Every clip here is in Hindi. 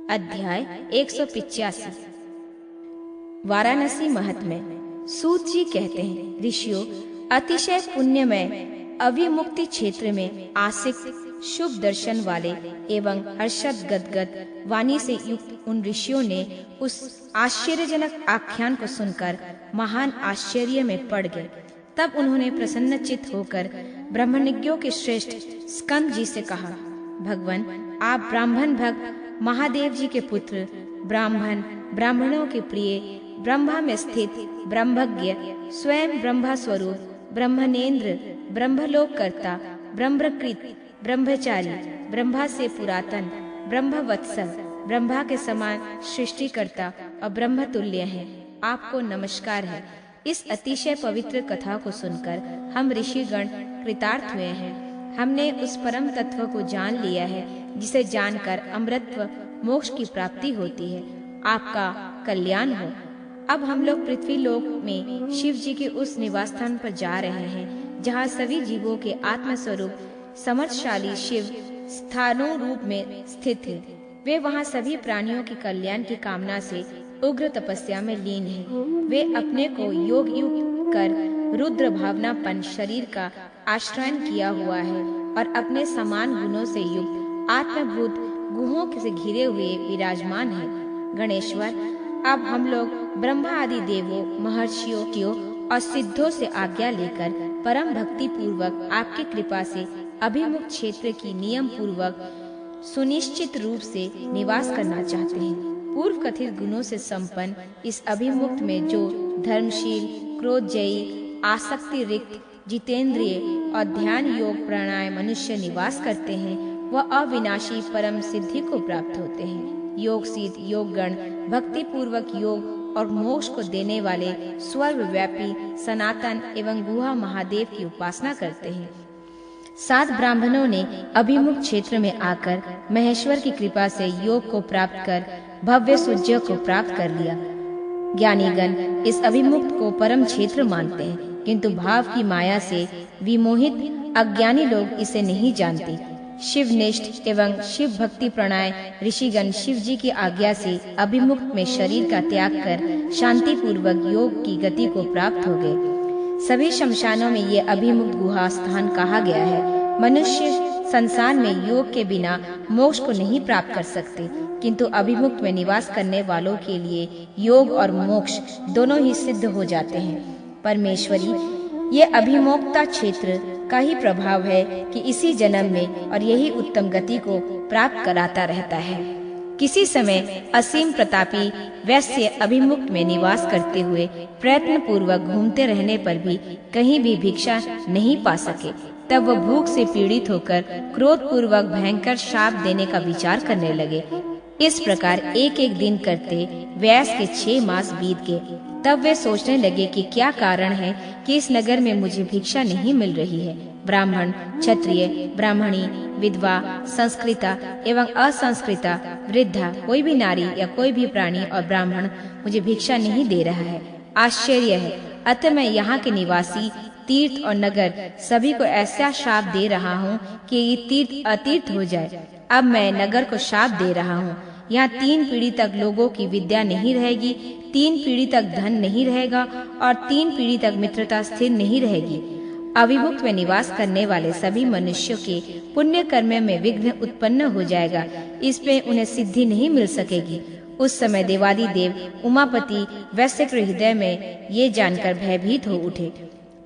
अध्याय 185। वाराणसी महात्म्य। सूत जी कहते हैं, ऋषियों, अतिशय पुण्यमय अभिमुक्ति क्षेत्र में आसिक्त शुभ दर्शन वाले एवं हर्षद गदगद वाणी से युक्त उन ऋषियों ने उस आश्चर्यजनक आख्यान को सुनकर महान आश्चर्य में पड़ गए। तब उन्होंने प्रसन्नचित्त होकर ब्रह्मज्ञों के श्रेष्ठ स्कंद जी से कहा, भगवान, आप ब्राह्मण भक्त महादेव जी के पुत्र, ब्राह्मणों के प्रिय, ब्रह्मा में स्थित ब्रह्मज्ञ, स्वयं ब्रह्मा स्वरूप, ब्रह्मनेन्द्र, ब्रह्मलोक कर्ता, ब्रह्मकृत, ब्रह्मचारी, ब्रह्मा से पुरातन, ब्रह्मवत्सल, ब्रह्मा के समान सृष्टिकर्ता और ब्रह्मतुल्य है। आपको नमस्कार है। इस अतिशय पवित्र कथा को सुनकर हम ऋषिगण कृतार्थ हुए हैं। हमने उस परम तत्व को जान लिया है जिसे जानकर अमृतत्व मोक्ष की प्राप्ति होती है। आपका कल्याण हो। अब हम लोग पृथ्वी लोक में शिव जी के उस निवास स्थान पर जा रहे हैं जहाँ सभी जीवों के आत्म स्वरूप समर्थशाली शिव स्थानों रूप में स्थित है। वे वहाँ सभी प्राणियों के कल्याण की कामना से उग्र तपस्या में लीन हैं। वे अपने को योग युक्त कर रुद्र भावनापन शरीर का आश्रयन किया हुआ है और अपने समान गुणों से युक्त आत्मभूत गुहों से घिरे हुए विराजमान है। गणेश्वर, अब हम लोग ब्रह्मा आदि देवों, महर्षियों और सिद्धों से आज्ञा लेकर परम भक्ति पूर्वक आपकी कृपा से अभिमुक्त क्षेत्र की नियम पूर्वक सुनिश्चित रूप से निवास करना चाहते हैं। पूर्व कथित गुणों से संपन्न इस अभिमुक्त में जो धर्मशील, क्रोधजयी, आसक्ति रिक्त, जितेंद्रिय और ध्यान योग प्राणायाम मनुष्य निवास करते हैं, वह अविनाशी परम सिद्धि को प्राप्त होते हैं। योग सिद्ध योगगण भक्ति पूर्वक योग और मोक्ष को देने वाले स्वर्ग व्यापी सनातन एवं गुहा महादेव की उपासना करते हैं। 7 ब्राह्मणों ने अभिमुक्त क्षेत्र में आकर महेश्वर की कृपा से योग को प्राप्त कर भव्य सूर्य को प्राप्त कर लिया। ज्ञानीगण इस अभिमुक्त को परम क्षेत्र मानते हैं, किंतु भाव की माया से विमोहित अज्ञानी लोग इसे नहीं जानते। शिवनिष्ठ एवं शिव भक्ति प्रणाय ऋषिगण शिव जी की आज्ञा से अभिमुक्त में शरीर का त्याग कर शांति पूर्वक योग की गति को प्राप्त हो गए। सभी शमशानों में ये अभिमुक्त गुहा स्थान कहा गया है। मनुष्य संसार में योग के बिना मोक्ष को नहीं प्राप्त कर सकते, किंतु अभिमुक्त में निवास करने वालों के लिए योग और मोक्ष दोनों ही सिद्ध हो जाते हैं। परमेश्वरी, ये अभिमुक्ता क्षेत्र का ही प्रभाव है कि इसी जन्म में और यही उत्तम गति को प्राप्त कराता रहता है। किसी समय असीम प्रतापी वैश्य अभिमुक्त में निवास करते हुए प्रयत्न पूर्वक घूमते रहने पर भी कहीं भी भिक्षा नहीं पा सके। तब वह भूख से पीड़ित होकर क्रोध पूर्वक भयंकर शाप देने का विचार करने लगे। इस प्रकार एक एक दिन करते व्यास के 6 मास बीत गए। तब वे सोचने लगे कि क्या कारण है कि इस नगर में मुझे भिक्षा नहीं मिल रही है। ब्राह्मण, क्षत्रिय, ब्राह्मणी, विधवा, संस्कृता एवं असंस्कृता, वृद्धा, कोई भी नारी या कोई भी प्राणी और ब्राह्मण मुझे भिक्षा नहीं दे रहा है। आश्चर्य है। अतः मैं यहाँ के निवासी, तीर्थ और नगर सभी को ऐसा शाप दे रहा हूँ कि ये तीर्थ अतीर्थ हो जाए। अब मैं नगर को शाप दे रहा हूँ। यहाँ 3 पीढ़ी तक लोगों की विद्या नहीं रहेगी, 3 पीढ़ी तक धन नहीं रहेगा और 3 पीढ़ी तक मित्रता स्थिर नहीं रहेगी। अभिमुक्त में निवास करने वाले सभी मनुष्यों के पुण्य कर्म में विघ्न उत्पन्न हो जाएगा। इसमें उन्हें सिद्धि नहीं मिल सकेगी। उस समय देवादि देव उमापति वैश्य के हृदय में ये जानकर भयभीत हो उठे।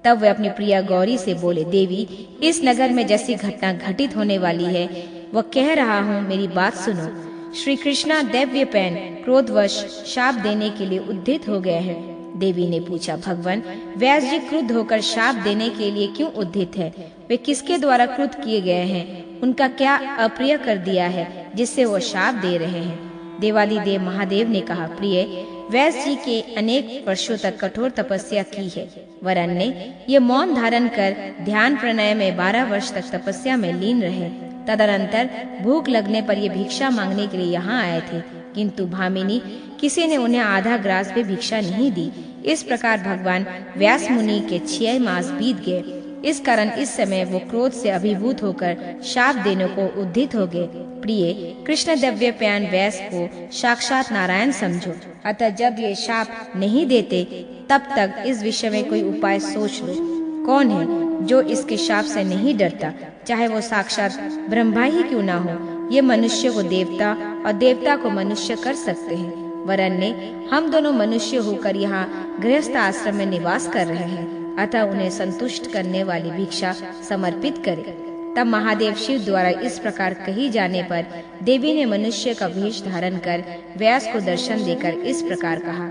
तब वे अपनी प्रिया गौरी से बोले, देवी, इस नगर में जैसी घटना घटित होने वाली है वह कह रहा हूँ, मेरी बात सुनो। श्री कृष्णा दैव्य पैन क्रोधवश शाप देने के लिए उद्यत हो गए हैं। देवी ने पूछा, भगवान, व्यास जी क्रुद्ध होकर शाप देने के लिए क्यों उद्यत है? वे किसके द्वारा क्रुद्ध किए गए हैं? उनका क्या अप्रिय कर दिया है जिससे वो शाप दे रहे हैं? देवादिदेव महादेव ने कहा, प्रिय, व्यास जी के अनेक वर्षों तक कठोर तपस्या की है। वरन ने ये मौन धारण कर ध्यान प्रणय में 12 वर्ष तक तपस्या में लीन रहे। तदनंतर भूख लगने पर ये भिक्षा मांगने के लिए यहाँ आए थे, किंतु भामिनी किसी ने उन्हें आधा ग्रास भी भिक्षा नहीं दी। इस प्रकार भगवान व्यास मुनि के 6 मास बीत गए। इस कारण इस समय वो क्रोध से अभिभूत होकर शाप देने को उद्यत हो गए। प्रिय, कृष्ण दिव्यप्यान व्यास को साक्षात नारायण समझो। अतः जब ये शाप नहीं देते तब तक इस विषय में कोई उपाय सोच लो। कौन है जो इसके शाप से नहीं डरता, चाहे वो साक्षात ब्रह्मा ही क्यों ना हो। ये मनुष्य को देवता और देवता को मनुष्य कर सकते हैं। वरन्य हम दोनों मनुष्य होकर यहाँ गृहस्थ आश्रम में निवास कर रहे हैं, अतः उन्हें संतुष्ट करने वाली भिक्षा समर्पित करें। तब महादेव शिव द्वारा इस प्रकार कही जाने पर देवी ने मनुष्य का वेश धारण कर व्यास को दर्शन देकर इस प्रकार कहा,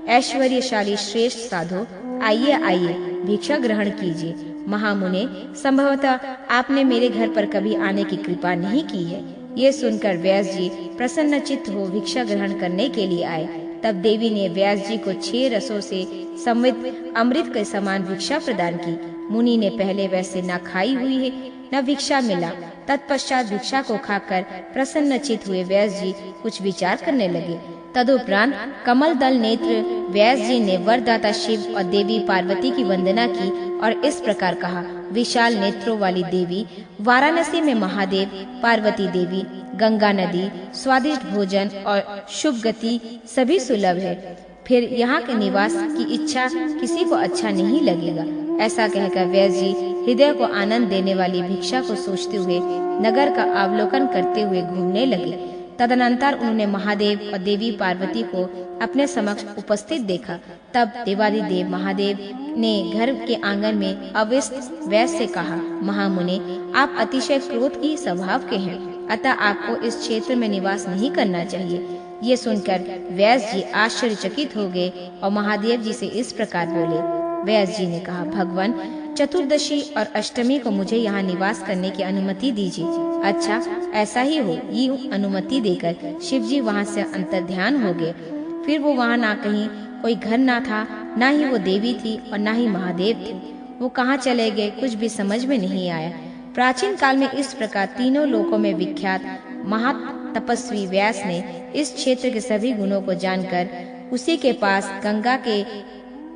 ऐश्वर्यशाली श्रेष्ठ साधु, आइए आइए, भिक्षा ग्रहण कीजिए। महामुने, संभवतः आपने मेरे घर पर कभी आने की कृपा नहीं की है। ये सुनकर व्यास जी प्रसन्नचित्त हो भिक्षा ग्रहण करने के लिए आए। तब देवी ने व्यास जी को 6 रसों से समृद्ध अमृत के समान भिक्षा प्रदान की। मुनि ने पहले वैसे न खाई हुई है न भिक्षा मिला। तत्पश्चात भिक्षा को खाकर प्रसन्नचित्त हुए व्यास जी कुछ विचार करने लगे। तदुपरांत कमल दल नेत्र व्यास जी ने वरदाता शिव और देवी पार्वती की वंदना की और इस प्रकार कहा, विशाल नेत्रों वाली देवी, वाराणसी में महादेव, पार्वती देवी, गंगा नदी, स्वादिष्ट भोजन और शुभ गति सभी सुलभ है। फिर यहाँ के निवास की इच्छा किसी को अच्छा नहीं लगेगा। ऐसा कहकर व्यास जी हृदय को आनंद देने वाली भिक्षा को सोचते हुए नगर का अवलोकन करते हुए घूमने लगे। तदनंतर उन्होंने महादेव और देवी पार्वती को अपने समक्ष उपस्थित देखा। तब देवादिदेव महादेव ने घर के आंगन में अवस्थित व्यास से कहा, महामुने, आप अतिशय क्रोध की स्वभाव के हैं, अतः आपको इस क्षेत्र में निवास नहीं करना चाहिए। ये सुनकर व्यास जी आश्चर्यचकित हो गए और महादेव जी से इस प्रकार बोले। व्यास जी ने कहा, भगवान, चतुर्दशी और अष्टमी को मुझे यहाँ निवास करने की अनुमति दीजिए। अच्छा, ऐसा ही हो। ये अनुमति देकर शिव जी वहाँ से अंतर्ध्यान हो गए। फिर वो वहाँ ना कहीं कोई घर ना था, ना ही वो देवी थी और ना ही महादेव थे। वो कहाँ चले गए कुछ भी समझ में नहीं आया। प्राचीन काल में इस प्रकार तीनों लोकों में विख्यात महातपस्वी व्यास ने इस क्षेत्र के सभी गुणों को जानकर उसी के पास गंगा के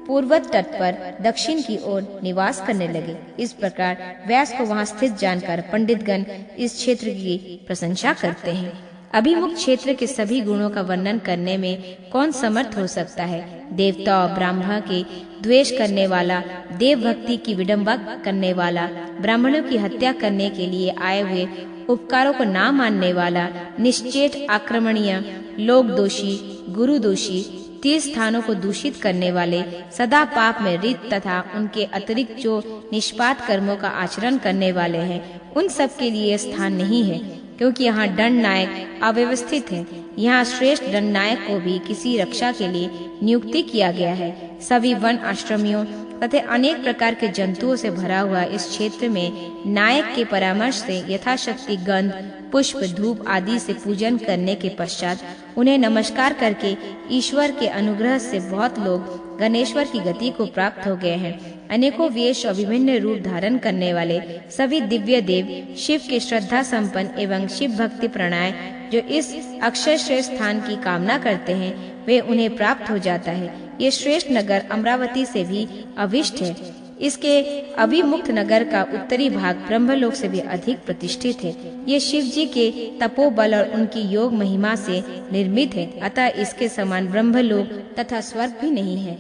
पूर्वत तट पर दक्षिण की ओर निवास करने लगे। इस प्रकार व्यास को वहां स्थित जानकर पंडितगण इस क्षेत्र की प्रशंसा करते हैं। अभिमुख क्षेत्र के सभी गुणों का वर्णन करने में कौन समर्थ हो सकता है। देवता और ब्राह्मण के द्वेष करने वाला, देव भक्ति की विडंबना करने वाला, ब्राह्मणों की हत्या करने के लिए आए हुए उपकारों को ना मानने वाला, निश्चेत आक्रमणीय, लोक दोषी, गुरु दोषी, तीर्थ स्थानों को दूषित करने वाले, सदा पाप में रित तथा उनके अतिरिक्त जो निष्पाप कर्मों का आचरण करने वाले हैं, उन सब के लिए स्थान नहीं है, क्योंकि यहाँ दंड नायक अव्यवस्थित है। यहाँ श्रेष्ठ दंड नायक को भी किसी रक्षा के लिए नियुक्ति किया गया है। सभी वन आश्रमियों तथा अनेक प्रकार के जंतुओं से भरा हुआ इस क्षेत्र में नायक के परामर्श से यथाशक्ति गंध, पुष्प, धूप आदि से पूजन करने के पश्चात उन्हें नमस्कार करके ईश्वर के अनुग्रह से बहुत लोग गणेश्वर की गति को प्राप्त हो गए हैं। अनेकों वेश और विभिन्न रूप धारण करने वाले सभी दिव्य देव शिव के श्रद्धा संपन्न एवं शिव भक्ति प्रणाय जो इस अक्षय श्रेष्ठ स्थान की कामना करते हैं, वे उन्हें प्राप्त हो जाता है। ये श्रेष्ठ नगर अमरावती से भी अभिष्ट है। इसके अभिमुक्त नगर का उत्तरी भाग ब्रह्मलोक से भी अधिक प्रतिष्ठित है। ये शिव जी के तपोबल और उनकी योग महिमा से निर्मित है, अतः इसके समान ब्रह्मलोक तथा स्वर्ग भी नहीं है।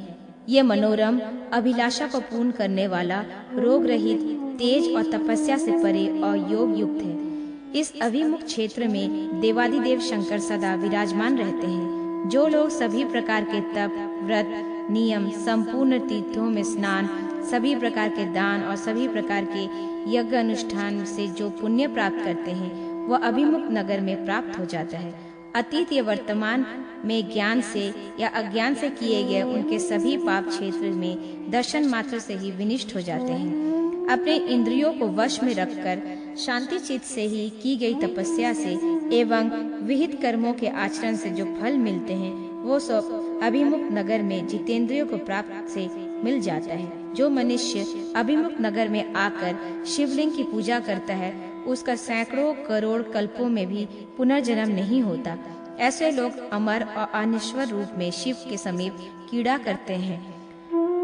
ये मनोरम, अभिलाषा को पूर्ण करने वाला, रोग रहित, तेज और तपस्या से परे और योग युक्त है। इस अभिमुक्त क्षेत्र में देवादिदेव शंकर सदा विराजमान रहते हैं। जो लोग सभी प्रकार के तप, व्रत, नियम, संपूर्ण तीर्थों में स्नान, सभी प्रकार के दान और सभी प्रकार के यज्ञ अनुष्ठान से जो पुण्य प्राप्त करते हैं, वह अभिमुक्त नगर में प्राप्त हो जाता है। अतीत या वर्तमान में ज्ञान से या अज्ञान से किए गए उनके सभी पाप क्षेत्र में दर्शन मात्र से ही विनिष्ट हो जाते हैं। अपने इंद्रियों को वश में रखकर शांति चित्त से ही की गई तपस्या से एवं विहित कर्मों के आचरण से जो फल मिलते हैं, वो सब अभिमुक्त नगर में जितेंद्रियों को प्राप्त से मिल जाता है। जो मनुष्य अभिमुक्त नगर में आकर शिवलिंग की पूजा करता है, उसका सैकड़ों करोड़ कल्पों में भी पुनर्जन्म नहीं होता। ऐसे लोग अमर और अनश्वर रूप में शिव के समीप क्रीड़ा करते हैं।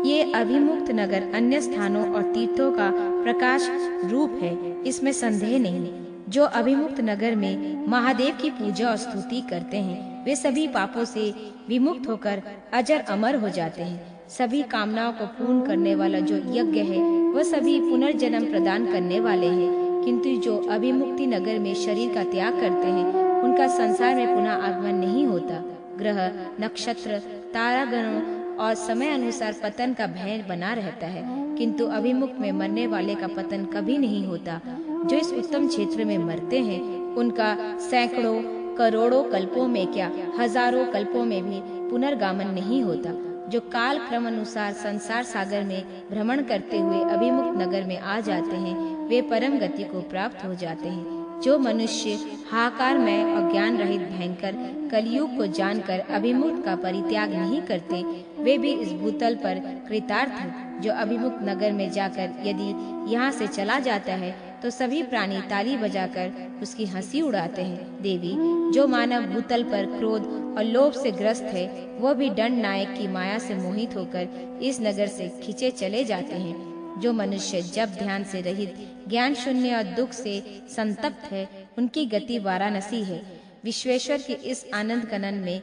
ये अभिमुक्त नगर अन्य स्थानों और तीर्थों का प्रकाश रूप है, इसमें संदेह नहीं। जो अभिमुक्त नगर में महादेव की पूजा और स्तुति करते हैं वे सभी पापों से विमुक्त होकर अजर अमर हो जाते हैं। सभी कामनाओं को पूर्ण करने वाला जो यज्ञ है वह सभी पुनर्जन्म प्रदान करने वाले हैं, किंतु जो अभिमुक्ति नगर में शरीर का त्याग करते हैं उनका संसार में पुनः आगमन नहीं होता। ग्रह, नक्षत्र, तारागणों और समय अनुसार पतन का भय बना रहता है, किंतु अभिमुक्त में मरने वाले का पतन कभी नहीं होता। जो इस उत्तम क्षेत्र में मरते हैं उनका सैकड़ों करोड़ों कल्पों में क्या हजारों कल्पों में भी पुनर्गमन नहीं होता। जो काल क्रम अनुसार संसार सागर में भ्रमण करते हुए अभिमुक्त नगर में आ जाते हैं वे परम गति को प्राप्त हो जाते हैं। जो मनुष्य हाहाकार में और ज्ञान रहित भयंकर कलयुग को जानकर अभिमुक्त का परित्याग नहीं करते वे भी इस भूतल पर कृतार्थ हैं। जो अभिमुक्त नगर में जाकर यदि यहाँ से चला जाता है तो सभी प्राणी ताली बजाकर उसकी हंसी उड़ाते हैं। देवी, जो मानव भूतल पर क्रोध और लोभ से ग्रस्त है वह भी दंड नायक की माया से मोहित होकर इस नगर से खींचे चले जाते हैं। जो मनुष्य जब ध्यान से रहित, ज्ञान शून्य और दुख से संतप्त है उनकी गति वाराणसी है। विश्वेश्वर के इस आनंद कनन में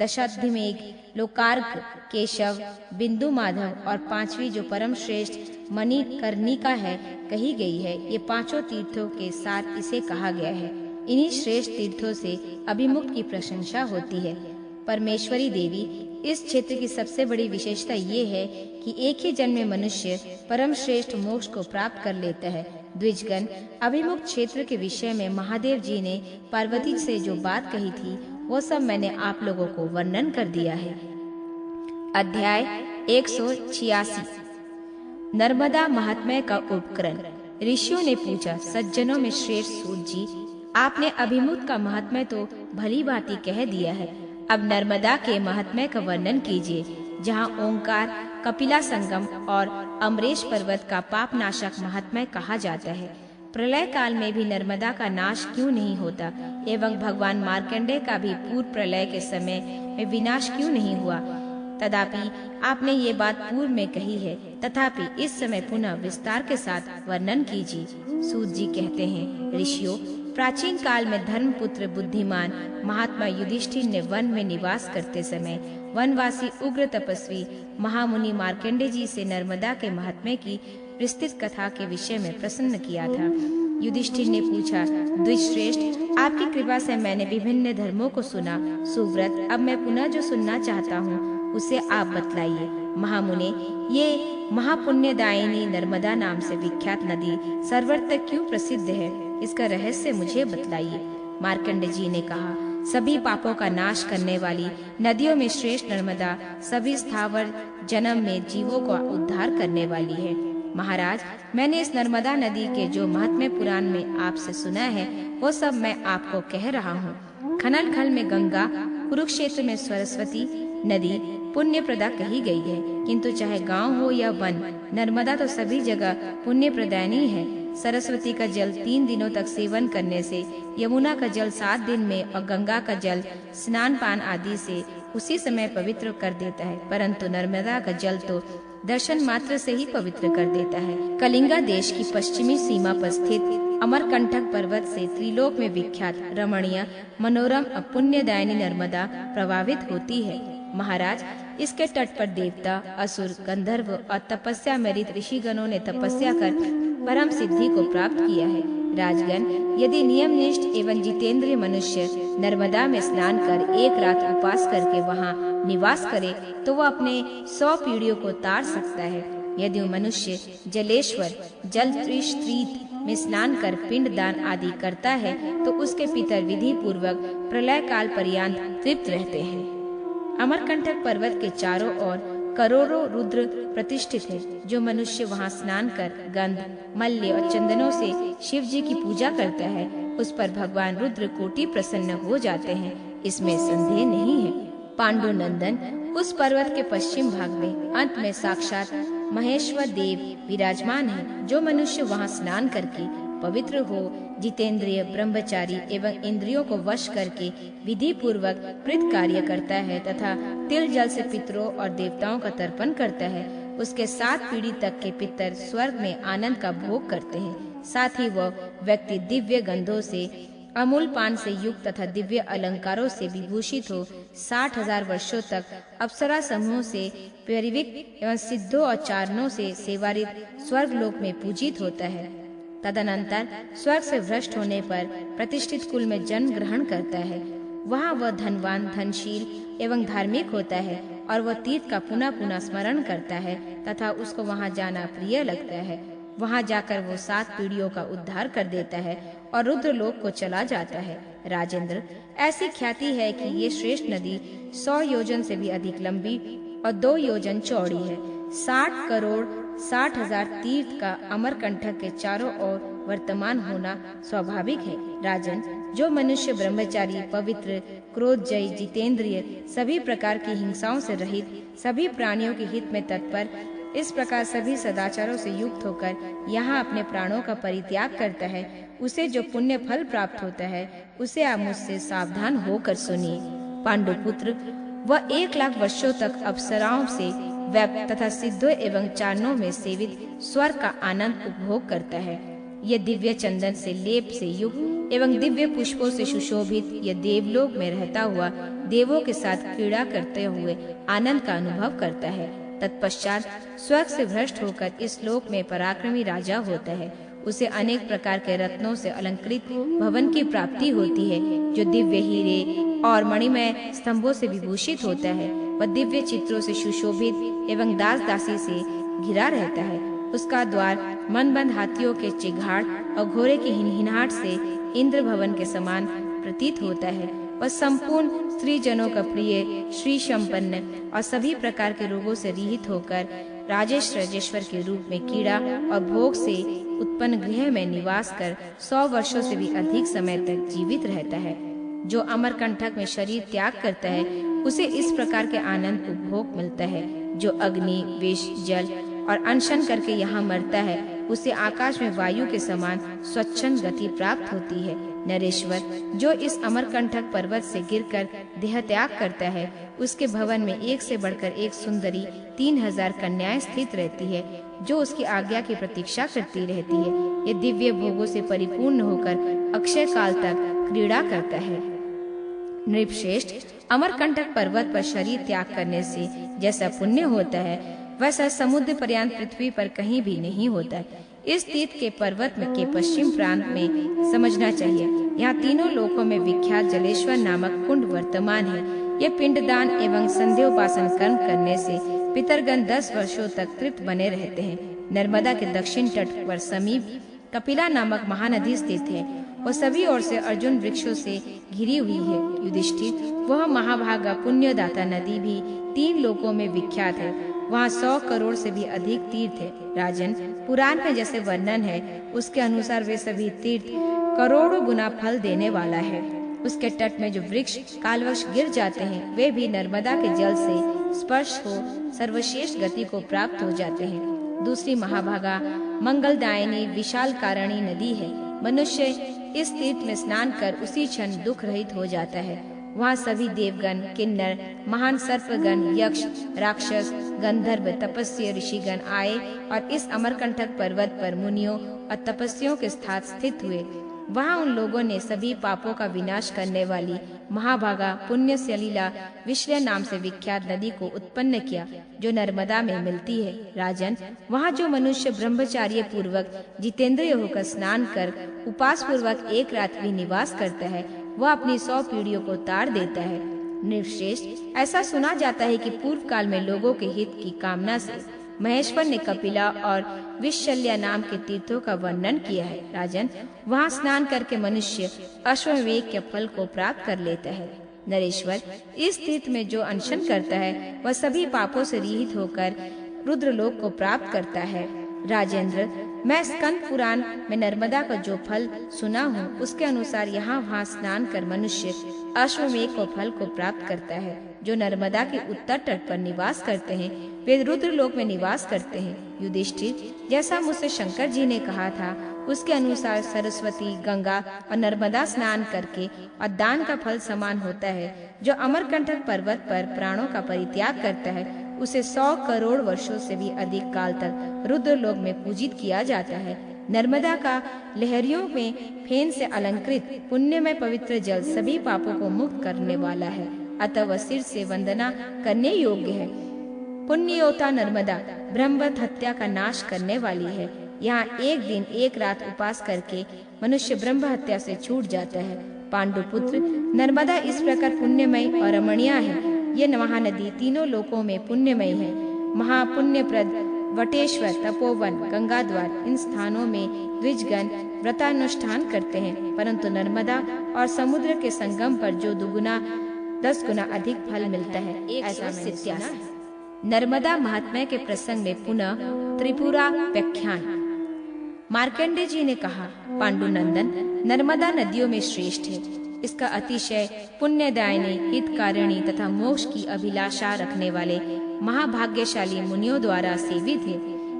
दशाध्मेघ, लोकार्क, केशव, बिंदु माधव और पांचवी जो परम श्रेष्ठ मणिकर्णिका है कही गई है। ये पांचों तीर्थों के साथ इसे कहा गया है। इन्हीं श्रेष्ठ तीर्थों से अभिमुक्त की प्रशंसा होती है। परमेश्वरी देवी, इस क्षेत्र की सबसे बड़ी विशेषता ये है कि एक ही जन्म में मनुष्य परम श्रेष्ठ मोक्ष को प्राप्त कर लेता है। द्विजगण, अभिमुक्त क्षेत्र के विषय में महादेव जी ने पार्वती से जो बात कही थी वो सब मैंने आप लोगों को वर्णन कर दिया है। अध्याय 186 नर्मदा महात्म्य का उपकरण। ऋषियों ने पूछा, सज्जनों में श्रेष्ठ सूत जी, आपने अभिमुक्त का महात्म्य तो भली भांति कह दिया है, अब नर्मदा के महात्म्य का वर्णन कीजिए, जहाँ ओंकार, कपिला संगम और अमरेश पर्वत का पाप नाशक महात्म्य कहा जाता है। प्रलय काल में भी नर्मदा का नाश क्यों नहीं होता एवं भगवान मार्कंडेय का भी पूर्व प्रलय के समय में विनाश क्यों नहीं हुआ। तथापि आपने ये बात पूर्व में कही है, तथापि इस समय पुनः विस्तार के साथ वर्णन कीजिए। सूत जी कहते हैं, ऋषियों, प्राचीन काल में धर्मपुत्र बुद्धिमान महात्मा युधिष्ठिर ने वन में निवास करते समय वनवासी उग्र तपस्वी महामुनि मार्कंडेय जी से नर्मदा के महात्म्य की विस्तृत कथा के विषय में प्रसन्न किया था। युधिष्ठिर ने पूछा, द्विजश्रेष्ठ, आपकी कृपा से मैंने विभिन्न धर्मों को सुना। सुव्रत, अब मैं पुनः जो सुनना चाहता हूँ उसे आप बतलाइए। महामुने, ये महापुण्यदायिनी नर्मदा नाम से विख्यात नदी सर्वत्र क्यों प्रसिद्ध है, इसका रहस्य मुझे बतलाइए। मार्कंडेय जी ने कहा, सभी पापों का नाश करने वाली नदियों में श्रेष्ठ नर्मदा सभी स्थावर जन्म में जीवों का उद्धार करने वाली है। महाराज, मैंने इस नर्मदा नदी के जो महात्म्य पुराण में आपसे सुना है वो सब मैं आपको कह रहा हूँ। खनन खल में गंगा, कुरुक्षेत्र में सरस्वती नदी पुण्य प्रदा कही गई है, किंतु चाहे गांव हो या वन, नर्मदा तो सभी जगह पुण्य प्रदायनी है। सरस्वती का जल 3 दिनों तक सेवन करने से, यमुना का जल 7 दिन में और गंगा का जल स्नान पान आदि से उसी समय पवित्र कर देता है, परंतु नर्मदा का जल तो दर्शन मात्र से ही पवित्र कर देता है। कलिंगा देश की पश्चिमी सीमा पर स्थित अमरकंटक पर्वत से त्रिलोक में विख्यात रमणीय मनोरम पुण्यदायिनी नर्मदा प्रभावित होती है। महाराज, इसके तट पर देवता, असुर, गंधर्व और तपस्या में रत ऋषिगणों ने तपस्या कर परम सिद्धि को प्राप्त किया है। राजगण, यदि नियमनिष्ठ एवं जितेंद्रिय मनुष्य नर्मदा में स्नान कर एक रात उपवास करके वहां निवास करे तो वह अपने 100 पीढ़ियों को तार सकता है। यदि मनुष्य जलेश्वर जल त्रिस्त्रीत में स्नान कर पिंड दान आदि करता है तो उसके पितर विधि पूर्वक प्रलय काल पर्यंत तृप्त रहते हैं। अमरकंटक पर्वत के चारों ओर करोड़ों रुद्र प्रतिष्ठित है। जो मनुष्य वहां स्नान कर गंध, मल्य और चंदनों से शिव जी की पूजा करता है उस पर भगवान रुद्र कोटि प्रसन्न हो जाते हैं, इसमें संदेह नहीं है। पांडु नंदन, उस पर्वत के पश्चिम भाग में अंत में साक्षात महेश्वर देव विराजमान है। जो मनुष्य वहां स्नान करके पवित्र हो, जितेंद्रिय, ब्रह्मचारी एवं इंद्रियों को वश करके विधि पूर्वक कृत कार्य करता है तथा तिल जल से पितरों और देवताओं का तर्पण करता है, उसके 7 पीढ़ी तक के पितर स्वर्ग में आनंद का भोग करते हैं। साथ ही वह व्यक्ति दिव्य गंधों से, अमूल पान से युक्त तथा दिव्य अलंकारों से विभूषित हो 60,000 वर्षों तक अप्सरा समूह से परिविक्त एवं सिद्धों और चारणों से सेवारित स्वर्ग लोक में पूजित होता है। तदनंतर स्वर्ग से भ्रष्ट होने पर प्रतिष्ठित कुल में जन्म ग्रहण करता है। वहाँ वह धनवान, धनशील एवं धार्मिक होता है और वह तीर्थ का पुनः पुनः स्मरण करता है तथा उसको वहाँ जाना प्रिय लगता है। वहाँ जाकर वो 7 पीढ़ियों का उद्धार कर देता है और रुद्र लोक को चला जाता है। राजेंद्र, ऐसी ख्याति है कि ये श्रेष्ठ नदी 100 योजन से भी अधिक लंबी और 2 योजन चौड़ी है। 60 करोड़ 60,000 तीर्थ का अमरकंटक के चारों ओर वर्तमान होना स्वाभाविक है। राजन, जो मनुष्य ब्रह्मचारी, पवित्र, क्रोधजयी, जितेंद्रिय, सभी प्रकार की हिंसाओं से रहित, सभी प्राणियों के हित में तत्पर, इस प्रकार सभी सदाचारों से युक्त होकर यहाँ अपने प्राणों का परित्याग करता है, उसे जो पुण्य फल प्राप्त होता है, उसे आप मुझसे सावधान होकर सुनिए। पांडुपुत्र, वह 1,00,000 वर्षों तक अप्सराओं से वैप्त तथा सिद्धों एवं चारणों में सेवित स्वर्ग का आनंद उपभोग करता है। यह दिव्य चंदन से लेप से युक्त एवं दिव्य पुष्पों से सुशोभित यह देवलोक में रहता हुआ देवों के साथ क्रीड़ा करते हुए आनंद का अनुभव करता है। तत्पश्चात स्वर्ग से भ्रष्ट होकर इस लोक में पराक्रमी राजा होता है। उसे अनेक प्रकार के रत्नों से अलंकृत भवन की प्राप्ति होती है, जो दिव्य हीरे और मणिमय स्तंभों से विभूषित होता है। वह दिव्य चित्रों से सुशोभित एवं दास दासी से घिरा रहता है। उसका द्वार मनबंद हाथियों के चिघाड़ और घोड़े की हिनहिनाहट से इंद्र भवन के समान प्रतीत होता है। वह संपूर्ण स्त्री जनों का प्रिय, श्री संपन्न और सभी प्रकार के रोगों से रहित होकर राजेश राजेश्वर के रूप में कीड़ा और भोग से उत्पन्न गृह में निवास कर 100 वर्षों से भी अधिक समय तक जीवित रहता है। जो अमरकंटक में शरीर त्याग करता है, उसे इस प्रकार के आनंद उपभोग मिलता है। जो अग्नि, विष, जल और अनशन करके यहाँ मरता है, उसे आकाश में वायु के समान स्वच्छंद गति प्राप्त होती है। नरेश्वर, जो इस अमरकंटक पर्वत से गिरकर देह त्याग करता है, उसके भवन में एक से बढ़कर एक सुंदरी 3,000 कन्याएं स्थित रहती है, जो उसकी आज्ञा की प्रतीक्षा करती रहती है। ये दिव्य भोगों से परिपूर्ण होकर अक्षय काल तक क्रीड़ा करता है। नृपश्रेष्ठ, अमरकंटक पर्वत पर शरीर त्याग करने से जैसा पुण्य होता है, वैसा समुद्र पर्यंत पृथ्वी पर कहीं भी नहीं होता है। इस तीर्थ के पर्वत में के पश्चिम प्रांत में समझना चाहिए। यहाँ तीनों लोकों में विख्यात जलेश्वर नामक कुंड वर्तमान है। ये पिंडदान एवं संध्योपासन कर्म करने से पितरगण 10 वर्षों तक तृप्त बने रहते हैं। नर्मदा के दक्षिण तट पर समीप कपिला नामक महानदी स्थित है। वह सभी ओर से अर्जुन वृक्षों से घिरी हुई है। युधिष्ठिर, वह महाभागा पुण्यदाता नदी भी 3 लोकों में विख्यात है। वहाँ 100 करोड़ से भी अधिक तीर्थ है। राजन, पुराण में जैसे वर्णन है, उसके अनुसार वे सभी तीर्थ करोड़ों गुना फल देने वाला है। उसके तट में जो वृक्ष कालवश गिर जाते हैं, वे भी नर्मदा के जल से स्पर्श हो सर्वश्रेष्ठ गति को प्राप्त हो जाते हैं। दूसरी महाभागा मंगलदायिनी विशाल कारिणी नदी है। मनुष्य इस तीर्थ में स्नान कर उसी क्षण दुख रहित हो जाता है। वहाँ सभी देवगण, किन्नर, महान सर्पगण, यक्ष, राक्षस, गंधर्व, तपस्वी, ऋषिगण आए और इस अमरकंटक पर्वत पर मुनियों और तपस्वियों के साथ स्थित हुए। वहाँ उन लोगों ने सभी पापों का विनाश करने वाली महाभागा पुण्य सलीला विश्व नाम से विख्यात नदी को उत्पन्न किया, जो नर्मदा में मिलती है। राजन, वहाँ जो मनुष्य ब्रह्मचार्य पूर्वक जितेंद्रिय होकर स्नान कर उपास पूर्वक एक रात भी निवास करता है, वह अपनी 100 पीढ़ियों को तार देता है। निर्श्रेष्ठ, ऐसा सुना जाता है कि पूर्व काल में लोगों के हित की कामना से महेश्वर ने कपिला और विशल्य नाम के तीर्थों का वर्णन किया है। राजन, वहाँ स्नान करके मनुष्य अश्वमेध के फल को प्राप्त कर लेता है। नरेश्वर, इस तीर्थ में जो अनशन करता है, वह सभी पापों से रहित होकर रुद्रलोक को प्राप्त करता है। राजेंद्र, मैं स्कंद पुराण में नर्मदा का जो फल सुना हूँ, उसके अनुसार यहाँ वहाँ स्नान कर मनुष्य अश्वमेध को फल को प्राप्त करता है। जो नर्मदा के उत्तर तट पर निवास करते हैं, वे रुद्रलोक में निवास करते हैं। युधिष्ठिर, जैसा मुझसे शंकर जी ने कहा था, उसके अनुसार सरस्वती, गंगा और नर्मदा स्नान करके और दान का फल समान होता है। जो अमरकंटक पर्वत पर प्राणों का परित्याग करता है, उसे 100 करोड़ वर्षों से भी अधिक काल तक रुद्रलोक में पूजित किया जाता है। नर्मदा का लहरियों में फेन से अलंकृत पुण्यमय पवित्र जल सभी पापों को मुक्त करने वाला है, अतः वह सिर से वंदना करने योग्य है। पुण्ययोता नर्मदा ब्रह्मवत हत्या का नाश करने वाली है। यहाँ एक दिन एक रात उपास करके मनुष्य ब्रह्म हत्या से छूट जाता है। पांडुपुत्र नर्मदा इस प्रकार पुण्यमय और रमणीय है। ये महानदी तीनों लोकों में पुण्यमय है। महापुण्यप्रद वटेश्वर, तपोवन, गंगाद्वार इन स्थानों में द्विजगण व्रतानुष्ठान करते हैं, परंतु नर्मदा और समुद्र के संगम पर जो 10 गुना अधिक फल मिलता है, ऐसा मैंने है। नर्मदा महात्म्य के प्रसंग में पुनः त्रिपुरा व्याख्यान। मार्कंडेय जी ने कहा, पांडुनंदन नर्मदा नदियों में श्रेष्ठ है। इसका अतिशय पुण्यदायिनी, हितकारिणी तथा मोक्ष की अभिलाषा रखने वाले महाभाग्यशाली मुनियों द्वारा सेवित है।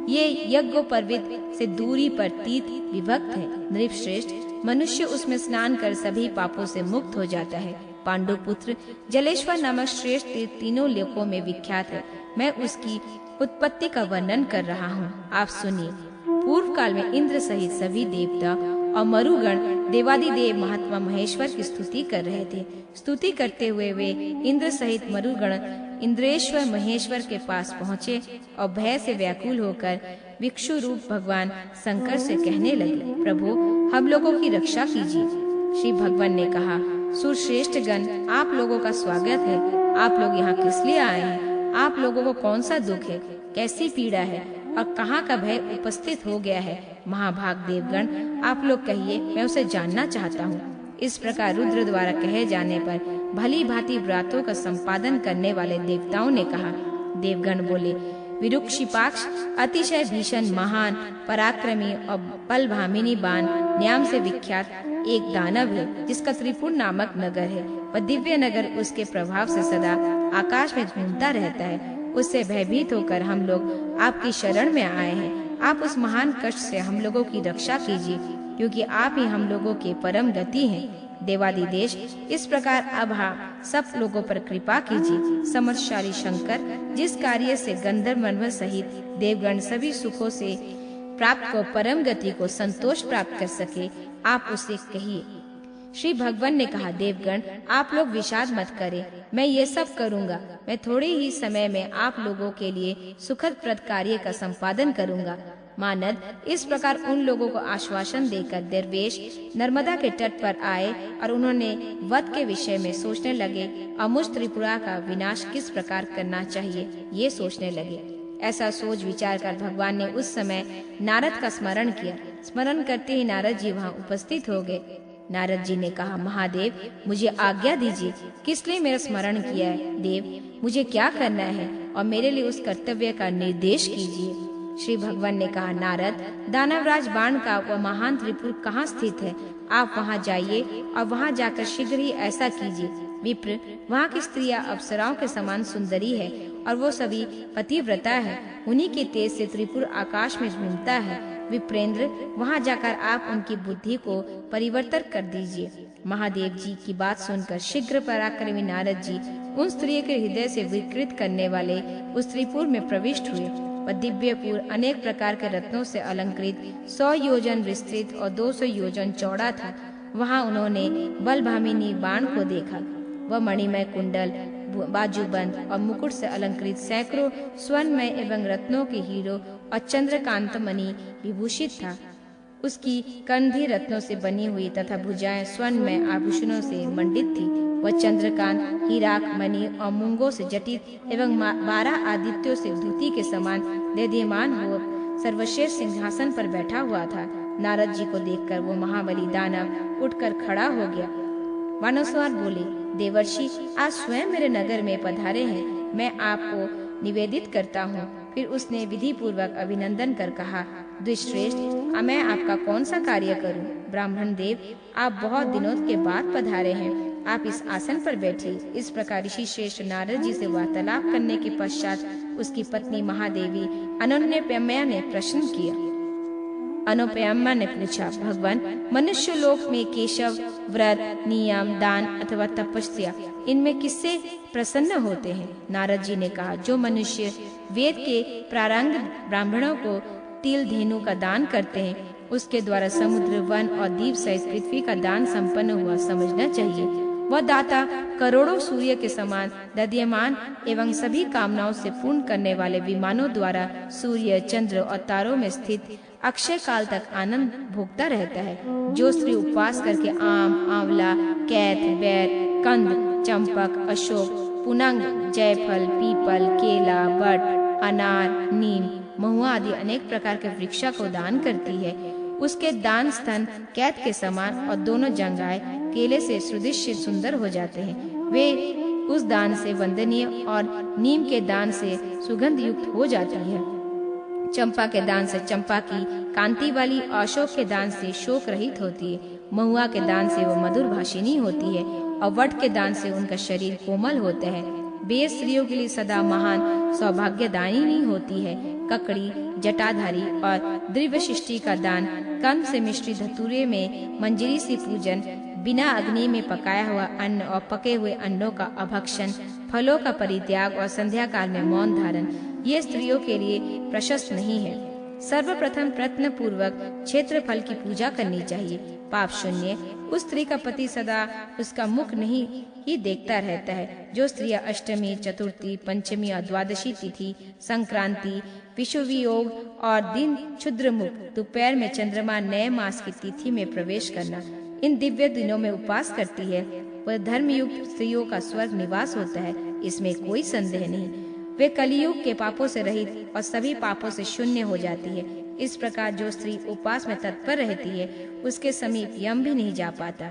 ये यज्ञोपवीत से दूरी पर तीर्थ विभक्त है। नृपश्रेष्ठ मनुष्य उसमें स्नान कर सभी पापों से मुक्त हो जाता है। पांडुपुत्र जलेश्वर नामक श्रेष्ठ तीर्थ तीनों लोकों में विख्यात है। मैं उसकी उत्पत्ति का वर्णन कर रहा हूँ, आप सुनिए। पूर्व काल में इंद्र सहित सभी देवता और मरुगण देवादिदेव महात्मा महेश्वर की स्तुति कर रहे थे। स्तुति करते हुए वे इंद्र सहित मरुगण इंद्रेश्वर महेश्वर के पास पहुँचे और भय से व्याकुल होकर विक्षु रूप भगवान शंकर से कहने लगे, प्रभु हम लोगों की रक्षा कीजिए। श्री भगवान ने कहा, सुरश्रेष्ठ गण आप लोगों का स्वागत है। आप लोग यहाँ किस लिए आए हैं? आप लोगों को कौन सा दुख है, कैसी पीड़ा है और कहाँ का भय उपस्थित हो गया है? महाभाग देवगण आप लोग कहिए, मैं उसे जानना चाहता हूँ। इस प्रकार रुद्र द्वारा कहे जाने पर भली भांति व्रतों का संपादन करने वाले देवताओं ने कहा। देवगण बोले, विरूक्षिपाक्ष अतिशय भीषण, महान, पराक्रमी और बलभामिनी बाण न्याम से विख्यात एक दानव है, जिसका त्रिपुर नामक नगर है। वह दिव्य नगर उसके प्रभाव से सदा आकाश में घूमता रहता है। उससे भयभीत होकर हम लोग आपकी शरण में आए हैं। आप उस महान कष्ट से हम लोगों की रक्षा कीजिए, क्योंकि आप ही हम लोगों के परम गति हैं। देवादिदेश इस प्रकार अब सब लोगों पर कृपा कीजिए। समर्थशाली शंकर जिस कार्य से गंधर्व सहित देवगण सभी सुखों से प्राप्त को परम गति को संतोष प्राप्त कर सके, आप उसे कहिए। श्री भगवान ने कहा, देवगण आप लोग विषाद मत करें, मैं ये सब करूँगा। मैं थोड़े ही समय में आप लोगों के लिए सुखद प्रद कार्य का संपादन करूँगा। मानद इस प्रकार उन लोगों को आश्वासन देकर दरवेश नर्मदा के तट पर आए और उन्होंने वध के विषय में सोचने लगे और मुझ त्रिपुरा का विनाश किस प्रकार करना चाहिए ये सोचने लगे। ऐसा सोच विचार कर भगवान ने उस समय नारद का स्मरण किया। स्मरण करते ही नारद जी वहाँ उपस्थित हो गए। नारद जी ने कहा, महादेव मुझे आज्ञा दीजिए, किस लिए मेरा स्मरण किया है? देव मुझे क्या करना है और मेरे लिए उस कर्तव्य का निर्देश कीजिए। श्री भगवान ने कहा, नारद दानवराज बाण का वह महान त्रिपुर कहाँ स्थित है? आप वहाँ जाइए और वहाँ जाकर शीघ्र ही ऐसा कीजिए। विप्र वहाँ की स्त्रियां अप्सराओं के समान सुंदरी है और वो सभी पतिव्रता है। उन्हीं के तेज से त्रिपुर आकाश में घूमता है। विप्रेंद्र वहाँ जाकर आप उनकी बुद्धि को परिवर्तन कर दीजिए। महादेव जी की बात सुनकर शीघ्र पराक्रमी नारद जी उन स्त्रियों के हृदय से विकृत करने वाले उस त्रिपुर में प्रविष्ट हुए। वह दिव्यपुर अनेक प्रकार के रत्नों से अलंकृत 100 योजन विस्तृत और 200 योजन चौड़ा था। वहाँ उन्होंने बलभामिनी बाण को देखा। वह मणिमय कुंडल, बाजूबंद और मुकुट से अलंकृत सैकड़ों स्वर्णमय एवं रत्नों के हीरो और चंद्रकांत मणि विभूषित था। उसकी कंधी रत्नों से बनी हुई तथा भुजाएं स्वर्णमय आभूषणों से मंडित थी। वह चंद्रकांत, हीराक, मणि और मूंगों से जटित एवं 12 आदित्यों से धूति के समान देदीयमान हो सर्वश्रेष्ठ सिंहासन पर बैठा हुआ था। नारद जी को देखकर वो महाबली दानव उठकर खड़ा हो गया। वानस्वार बोले, देवर्षि आज स्वयं मेरे नगर में पधारे हैं, मैं आपको निवेदित करता हूँ। फिर उसने विधि पूर्वक अभिनंदन कर कहा, द्विश्रेष्ठ मैं आपका कौन सा कार्य करूं? ब्राह्मण देव आप बहुत दिनों के बाद पधारे हैं, आप इस आसन पर बैठिए। इस प्रकार ऋषि श्रेष्ठ नारद जी से वार्तालाप करने के पश्चात उसकी पत्नी महादेवी अनन्य प्यमया ने प्रश्न किया। अनुपमा ने पूछा, भगवान, मनुष्य लोक में केशव, व्रत, नियम, दान अथवा तपस्या, इनमें किससे प्रसन्न होते हैं? नारद जी ने कहा, जो मनुष्य वेद के प्रारंभ ब्राह्मणों को तिल धेनु का दान करते हैं, उसके द्वारा समुद्र, वन और द्वीप सहित पृथ्वी का दान संपन्न हुआ समझना चाहिए। वह दाता करोड़ों सूर्य के समान दध्यमान एवं सभी कामनाओं से पूर्ण करने वाले विमानों द्वारा सूर्य, चंद्र और तारों में स्थित अक्षय काल तक आनंद भोगता रहता है। जो स्त्री उपवास करके आम, आंवला, कैथ, बेर, कंद, चंपक, अशोक, पुनंग, जयफल, पीपल, केला, बट, अनार, नीम, महुआ आदि अनेक प्रकार के वृक्षों को दान करती है, उसके दान स्तन कैथ के समान और दोनों जंघाएं केले से सुदृश्य सुंदर हो जाते हैं। वे उस दान से वंदनीय और नीम के दान से सुगंध युक्त हो जाती है। चंपा के दान से चंपा की कांति वाली, अशोक के दान से शोक रहित होती है, महुआ के दान से वो मधुर भाषिणी होती है और वट के दान से उनका शरीर कोमल होता है। बेर स्त्रियों के लिए सदा महान सौभाग्यदायिनी होती है। ककड़ी, जटाधारी और द्रव्य सृष्टि का दान, कंद से मिश्रित धतूरे में मंजरी से पूजन, बिना अग्नि में पकाया हुआ अन्न और पके हुए अंडों का अभक्षण, फलों का परित्याग और संध्या काल में मौन धारण, ये स्त्रियों के लिए प्रशस्त नहीं है। सर्वप्रथम प्रयत्न पूर्वक क्षेत्रफल की पूजा करनी चाहिए। पाप शून्य उस स्त्री का पति सदा उसका मुख नहीं ही देखता रहता है। जो स्त्रियां अष्टमी, चतुर्थी, पंचमी और द्वादशी तिथि, संक्रांति, विषुवयोग और दिन क्षुद्र मुख, दोपहर में चंद्रमा, नए मास की तिथि में प्रवेश करना, इन दिव्य दिनों में उपवास करती है, वह धर्मयुक्त स्त्रियों का स्वर्ग निवास होता है, इसमें कोई संदेह नहीं। वे कलियुग के पापों से रहित और सभी पापों से शून्य हो जाती है। इस प्रकार जो स्त्री उपवास में तत्पर रहती है, उसके समीप यम भी नहीं जा पाता।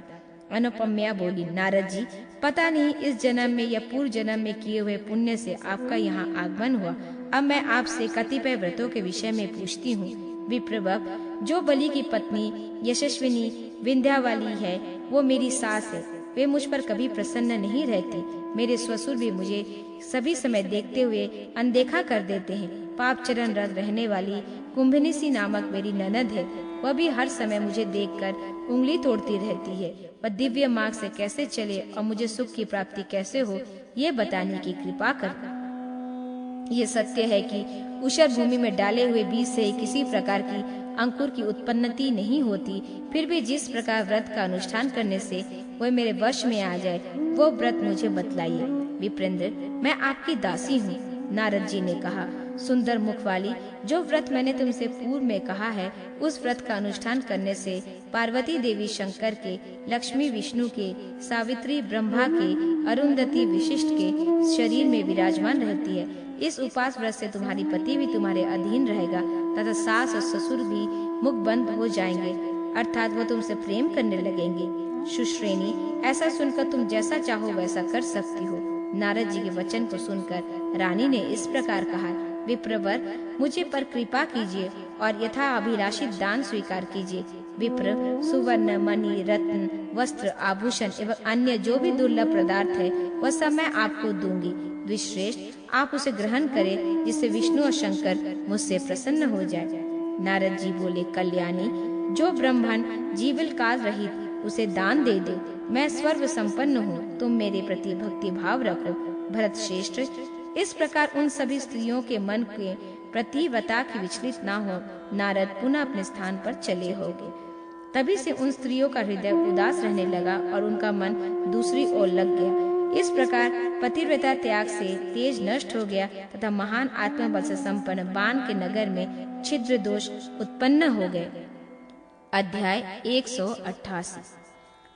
अनुपम्या बोली, नारद जी, पता नहीं इस जन्म में या पूर्व जन्म में किए हुए पुण्य से आपका यहाँ आगमन हुआ। अब मैं आपसे कतिपय व्रतों के विषय में पूछती हूँ। विप्रवर, जो बलि की पत्नी यशस्विनी विंध्यावाली है, वो मेरी सास है। वे मुझ पर कभी प्रसन्न नहीं रहती। मेरे ससुर भी मुझे सभी समय देखते हुए अनदेखा कर देते हैं। पाप चरण रत रहने वाली कुंभनिसी नामक मेरी ननद है, वह भी हर समय मुझे देखकर उंगली तोड़ती रहती है। वह दिव्य मार्ग से कैसे चले और मुझे सुख की प्राप्ति कैसे हो, ये बताने की कृपा कर। ये सत्य है कि ऊषर भूमि में डाले हुए बीज से किसी प्रकार की अंकुर की उत्पन्नति नहीं होती। फिर भी जिस प्रकार व्रत का अनुष्ठान करने से वह मेरे वश में आ जाए, वो व्रत मुझे बतलाइए। विप्रेंद्र, मैं आपकी दासी हूँ। नारद जी ने कहा, सुंदर मुख वाली, जो व्रत मैंने तुमसे पूर्व में कहा है, उस व्रत का अनुष्ठान करने से पार्वती देवी शंकर के, लक्ष्मी विष्णु के, सावित्री ब्रह्मा के, अरुंधति विशिष्ट के शरीर में विराजमान रहती है। इस उपवास व्रत से तुम्हारी पति भी तुम्हारे अधीन रहेगा तथा सास और ससुर भी मुख बंद हो जाएंगे, अर्थात वो तुमसे प्रेम करने लगेंगे। सुश्रेणी, ऐसा सुनकर तुम जैसा चाहो वैसा कर सकती हो। नारद जी के वचन को सुनकर रानी ने इस प्रकार कहा, विप्रवर, मुझे पर कृपा कीजिए और यथा अभिलाषित दान स्वीकार कीजिए। विप्र, सुवर्ण, मणि, रत्न, वस्त्र, आभूषण एवं अन्य जो भी दुर्लभ पदार्थ है, वह सब मैं आपको दूंगी। द्विश्रेष्ठ, आप उसे ग्रहण करें, जिससे विष्णु और शंकर मुझसे प्रसन्न हो जाए। नारद जी बोले, कल्याणी, जो ब्राह्मण जीवन काल रहित उसे दान दे दे। मैं सर्व संपन्न हूँ, तुम मेरे प्रति भक्ति भाव रखो। भरत श्रेष्ठ, इस प्रकार उन सभी स्त्रियों के मन के प्रति बता की विचलित न हो, नारद पुनः अपने स्थान पर चले होगे। तभी से उन स्त्रियों का हृदय उदास रहने लगा और उनका मन दूसरी ओर लग गया। इस प्रकार पतिव्रता त्याग से तेज नष्ट हो गया तथा महान आत्मबल से संपन्न बाण के नगर में छिद्र दोष उत्पन्न हो गए। अध्याय 188।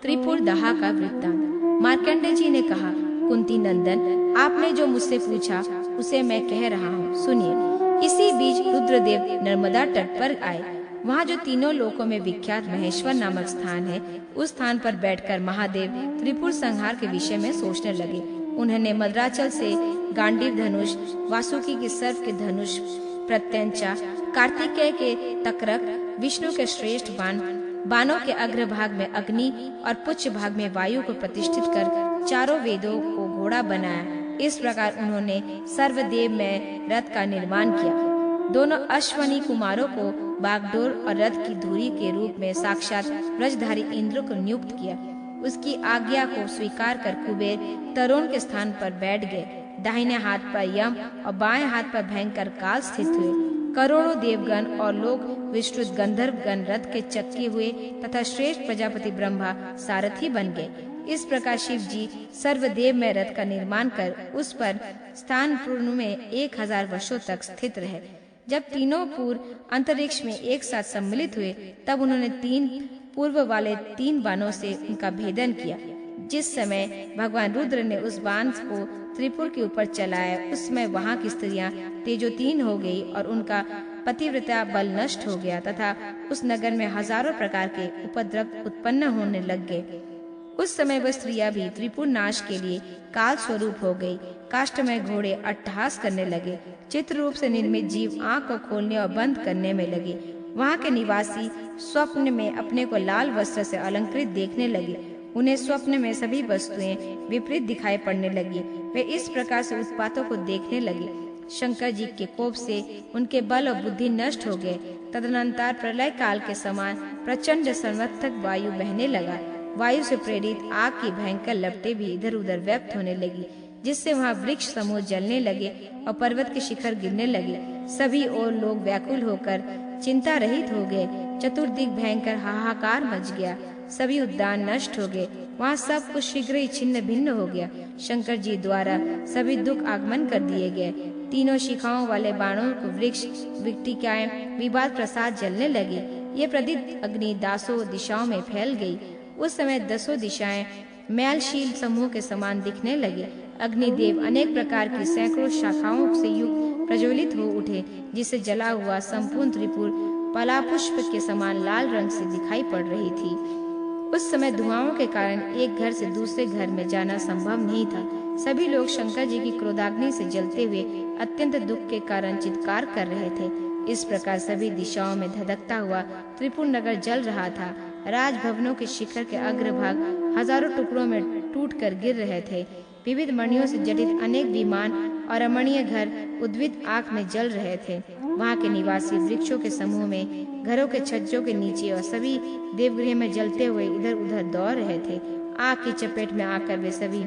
त्रिपुर दहा का वृत्तांत। मार्कंडेय जी ने कहा, कुंती नंदन, आपने जो मुझसे पूछा उसे मैं कह रहा हूँ, सुनिए। इसी बीच रुद्रदेव नर्मदा तट पर आए। वहाँ जो तीनों लोकों में विख्यात महेश्वर नामक स्थान है, उस स्थान पर बैठकर महादेव त्रिपुर संहार के विषय में सोचने लगे। उन्होंने मद्राचल से गांडीव धनुष, वासुकी के सर्प के धनुष, प्रत्यंचा, कार्तिकेय के तकरक, विष्णु के श्रेष्ठ बाण, बाणों के अग्र भाग में अग्नि और पुच्छ भाग में वायु को प्रतिष्ठित कर चारों वेदों को घोड़ा बनाया। इस प्रकार उन्होंने सर्वदेव में रथ का निर्माण किया। दोनों अश्वनी कुमारों को बागडोर और रथ की धुरी के रूप में साक्षात ब्रजधारी इंद्र को नियुक्त किया। उसकी आज्ञा को स्वीकार कर कुबेर तरुण के स्थान पर बैठ गए। दाहिने हाथ पर यम और बाएं हाथ पर भयंकर काल स्थित हुए। करोड़ों देवगण और लोग विस्तृत गंधर्व गण रथ के चक्के हुए तथा श्रेष्ठ प्रजापति ब्रह्मा सारथी बन गए। इस प्रकार शिव जी सर्वदेव में रथ का निर्माण कर उस पर स्थान पूर्ण में 1000 वर्षों तक स्थित रहे। जब तीनों पूर्व अंतरिक्ष में एक साथ सम्मिलित हुए, तब उन्होंने 3 पूर्व वाले 3 बाणों से उनका भेदन किया। जिस समय भगवान रुद्र ने उस बाण को त्रिपुर के ऊपर चलाया, उस समय वहाँ की स्त्रियां तेजोतीन हो गई और उनका पतिव्रता बल नष्ट हो गया तथा उस नगर में हजारों प्रकार के उपद्रव उत्पन्न होने लग गए। उस समय वह स्त्रियां भी त्रिपुर नाश के लिए काल स्वरूप हो गई। काष्ठमय घोड़े अट्टहास करने लगे। चित्र रूप से निर्मित जीव आँख को खोलने और बंद करने में लगे। वहाँ के निवासी स्वप्न में अपने को लाल वस्त्र से अलंकृत देखने लगे। उन्हें स्वप्न में सभी वस्तुएं विपरीत दिखाई पड़ने लगी। वे इस प्रकार से उत्पातों को देखने लगे। शंकर जी के कोप से उनके बल और बुद्धि नष्ट हो गए। तदनंतर प्रलय काल के समान प्रचंड संवत्सर वायु बहने लगा। वायु से प्रेरित आग की भयंकर लपटें भी इधर उधर व्यक्त होने लगी, जिससे वहाँ वृक्ष समूह जलने लगे और पर्वत के शिखर गिरने लगे। सभी और लोग व्याकुल होकर चिंता रहित हो गए। चतुर्दिक भयंकर हाहाकार मच गया। सभी उद्यान नष्ट हो गए। वहाँ सब कुछ शीघ्र ही छिन्न भिन्न हो गया। शंकर जी द्वारा सभी दुख आगमन कर दिए गए। तीनों शिखाओं वाले बाणों को वृक्ष विकटिकाएं विवाद प्रसाद जलने लगे। ये प्रदीप्त अग्नि दासों दिशाओं में फैल गई। उस समय 10 दिशाएं मैलशील समूह के समान दिखने लगे। अग्निदेव अनेक प्रकार की सैकड़ों शाखाओं से युक्त प्रज्वलित हो उठे, जिससे जला हुआ संपूर्ण त्रिपुर पलापुष्प के समान लाल रंग से दिखाई पड़ रही थी। उस समय धुआंओं के कारण एक घर से दूसरे घर में जाना संभव नहीं था। सभी लोग शंकर जी की क्रोधाग्नि से जलते हुए अत्यंत दुख के कारण चित्कार कर रहे थे। इस प्रकार सभी दिशाओं में धधकता हुआ त्रिपुर नगर जल रहा था। राजभवनों के शिखर के अग्रभाग हजारों टुकड़ों में टूटकर गिर रहे थे। विविध मणियों से जटित अनेक विमान और रमणीय घर उद्वित आग में जल रहे थे। वहाँ के निवासी वृक्षों के समूह में, घरों के छज्जों के नीचे और सभी देवगृह में जलते हुए इधर उधर दौड़ रहे थे। आग की चपेट में आकर वे सभी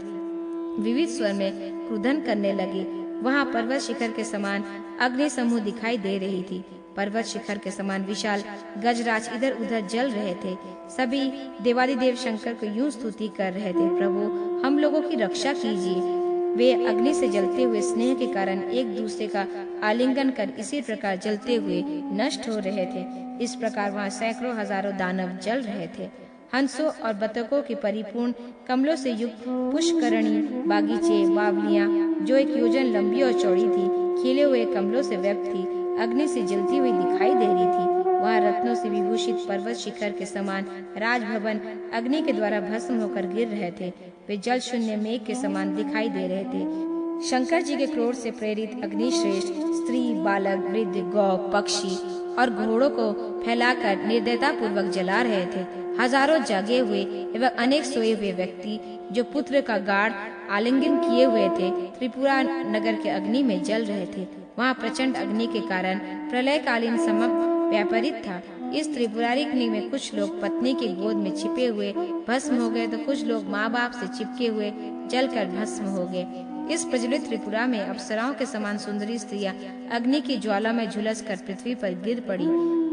विविध स्वर में क्रुधन करने लगे। वहाँ पर्वत शिखर के समान अग्नि समूह दिखाई दे रही थी। पर्वत शिखर के समान विशाल गजराज इधर उधर जल रहे थे। सभी देवादिदेव शंकर को यूं स्तुति कर रहे थे, प्रभु हम लोगों की रक्षा कीजिए। वे अग्नि से जलते हुए स्नेह के कारण एक दूसरे का आलिंगन कर इसी प्रकार जलते हुए नष्ट हो रहे थे। इस प्रकार वहाँ सैकड़ों हजारों दानव जल रहे थे। हंसों और बतखों की परिपूर्ण कमलों से युक्त पुष्करणी बागीचे बावलियां, जो 1 योजन लंबी और चौड़ी थी, खिले हुए कमलों से व्यक्त थी, अग्नि से जलती हुई दिखाई दे रही थी। वहाँ रत्नों से विभूषित पर्वत शिखर के समान राजभवन अग्नि के द्वारा भस्म होकर गिर रहे थे। वे जल शून्य मेघ के समान दिखाई दे रहे थे। शंकर जी के क्रोध से प्रेरित अग्निश्रेष्ठ स्त्री, बालक, वृद्ध, गौ, पक्षी और घोड़ों को फैलाकर निर्दयता पूर्वक जला रहे थे। हजारों जागे हुए एवं अनेक सोए हुए व्यक्ति, जो पुत्र का गाढ़ आलिंगन किए हुए थे, त्रिपुरा नगर के अग्नि में जल रहे थे। वहाँ प्रचंड अग्नि के कारण प्रलयकालीन समाप्त व्यापारित था। इस त्रिपुराग्नि में कुछ लोग पत्नी की गोद में छिपे हुए भस्म हो गए, तो कुछ लोग माँ बाप से चिपके हुए जलकर भस्म हो गए। इस प्रज्वलित त्रिपुरा में अप्सराओं के समान सुंदरी स्त्रियां अग्नि की ज्वाला में झुलस कर पृथ्वी पर गिर पड़ी।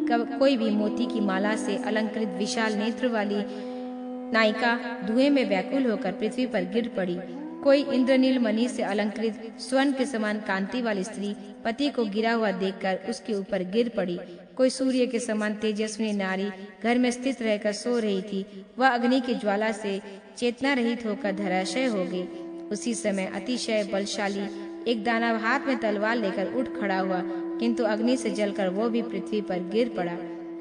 कोई भी मोती की माला से अलंकृत विशाल नेत्र वाली नायिका धुएं में व्याकुल होकर पृथ्वी पर गिर पड़ी। कोई इंद्रनील मणि से अलंकृत स्वर्ण के समान कांति वाली स्त्री पति को गिरा हुआ देखकर उसके ऊपर गिर पड़ी। कोई सूर्य के समान तेजस्वी नारी घर में स्थित रहकर सो रही थी, वह अग्नि की ज्वाला से चेतना रहित होकर धराशय हो गई। उसी समय अतिशय बलशाली एक दानव हाथ में तलवार लेकर उठ खड़ा हुआ, किंतु अग्नि से जलकर वो भी पृथ्वी पर गिर पड़ा।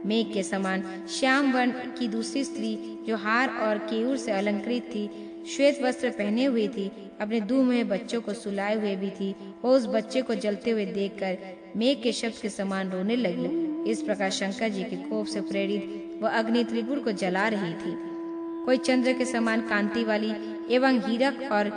मेघ के समान श्याम वर्ण की दूसरी स्त्री, जो हार और केयूर से अलंकृत थी, श्वेत वस्त्र पहने हुई थी, अपने दूल्हे बच्चों को सुलाए हुए भी थी, वो उस बच्चे को जलते हुए देखकर मेघ के शब्द के समान रोने लगी। इस प्रकार शंकर जी के कोप से प्रेरित वह अग्नि त्रिपुर को जला रही थी। कोई चंद्र के समान कांति वाली एवं हीरक और